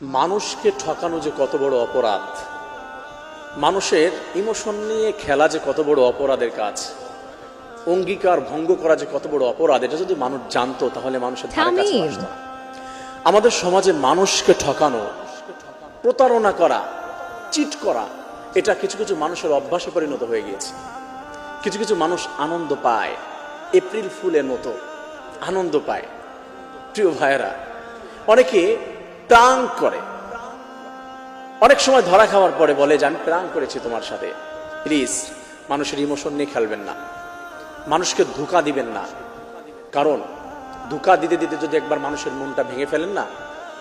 মানুষকে ঠকানো যে কত বড় অপরাধ, মানুষের ইমোশন নিয়ে খেলা যে কত বড় অপরাধের কাজ, অঙ্গীকার ভঙ্গ করা যে কত বড় অপরাধ, এটা যদি মানুষ জানতো তাহলে মানুষের ধারে কাছে আসতো না। আমাদের সমাজে মানুষকে ঠকানো, প্রতারণা করা, চিট করা, এটা কিছু কিছু মানুষের অভ্যাসে পরিণত হয়ে গিয়েছে। কিছু কিছু মানুষ আনন্দ পায়, এপ্রিল ফুলের মতো আনন্দ পায়। প্রিয় ভাইয়েরা, অনেকে প্রাঙ্ক করে, অনেক সময় ধরা খাওয়ার পরে বলে যে আমি প্রাঙ্ক করেছি তোমার সাথে। প্লিজ মানুষের ইমোশন নিয়ে খেলবেন না, মানুষকে ধোঁকা দিবেন না, কারণ ধোঁকা দিতে দিতে যদি একবার মানুষের মনটা ভেঙে ফেলেন না,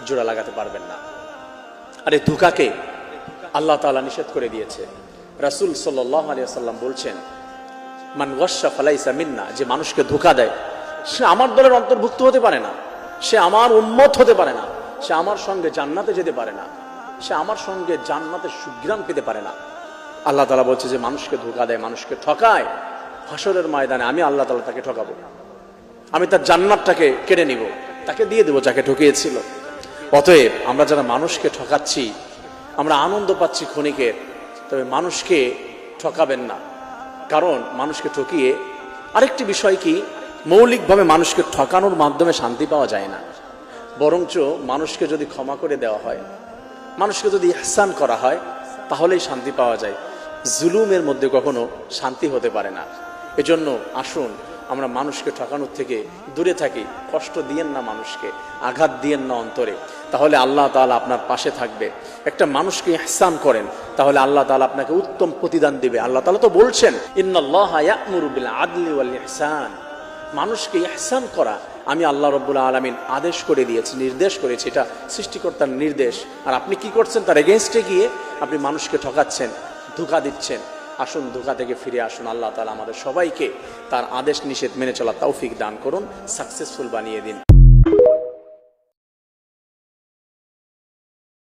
জোড়া লাগাতে পারবেন না। আর এই ধোঁকাকে আল্লাহ তাআলা নিষেধ করে দিয়েছে। রাসূল সাল্লাল্লাহু আলাইহি ওয়াসাল্লাম বলছেন, মান ওয়াশা ফালাইসা মিন্না, যে মানুষকে ধোঁকা দেয় সে আমার দলের অন্তর্ভুক্ত হতে পারে না, সে আমার উম্মত হতে পারে না, সে আমার সঙ্গে জান্নাতে যেতে পারে না, সে আমার সঙ্গে জান্নাতের সুঘ্রাণ পেতে পারে না। আল্লাহ তাআলা বলছে যে মানুষকে ধোঁকা দেয়, মানুষকে ঠকায়, হাসরের ময়দানে আমি আল্লাহ তাআলা তাকে ঠকাবো, আমি তার জান্নাতটাকে কেড়ে নিব, তাকে দিয়ে দেবো যাকে ঠকিয়েছিল। অতএব আমরা যারা মানুষকে ঠকাচ্ছি, আমরা আনন্দ পাচ্ছি ক্ষণিকের, তবে মানুষকে ঠকাবেন না। কারণ মানুষকে ঠকিয়ে আরেকটি বিষয় কি, মৌলিকভাবে মানুষকে ঠকানোর মাধ্যমে শান্তি পাওয়া যায় না, বরঞ্চ মানুষকে যদি ক্ষমা করে দেওয়া হয়, মানুষকে যদি ইহসান করা হয়, তাহলেই শান্তি পাওয়া যায়। জুলুমের মধ্যে কখনো শান্তি হতে পারে না। এজন্য আসুন আমরা মানুষকে ঠকানোর থেকে দূরে থাকি। কষ্ট দিয়েন না মানুষকে, আঘাত দিয়েন না অন্তরে, তাহলে আল্লাহ তাআলা আপনার পাশে থাকবে। একটা মানুষকে ইহসান করেন, তাহলে আল্লাহ তাআলা আপনাকে উত্তম প্রতিদান দিবে। আল্লাহ তাআলা তো বলছেন, ইন্নাল্লাহা ইয়া'মুরু বিল আদলি ওয়াল ইহসান, মানুষকে ইহসান করা আমি আল্লাহ রাব্বুল আলামিন আদেশ করে দিয়েছি, নির্দেশ করেছি। এটা সৃষ্টিকর্তার নির্দেশ। আর আপনি কি করছেন? তার এগেইনস্টে গিয়ে আপনি মানুষকে ঠকাচ্ছেন, ধোঁকা দিচ্ছেন। আসুন ধোঁকা থেকে ফিরে আসুন। আল্লাহ তাআলা আমাদের সবাইকে তার আদেশ নিষেধ মেনে চলার তৌফিক দান করুন, সাকসেসফুল বানিয়ে দিন।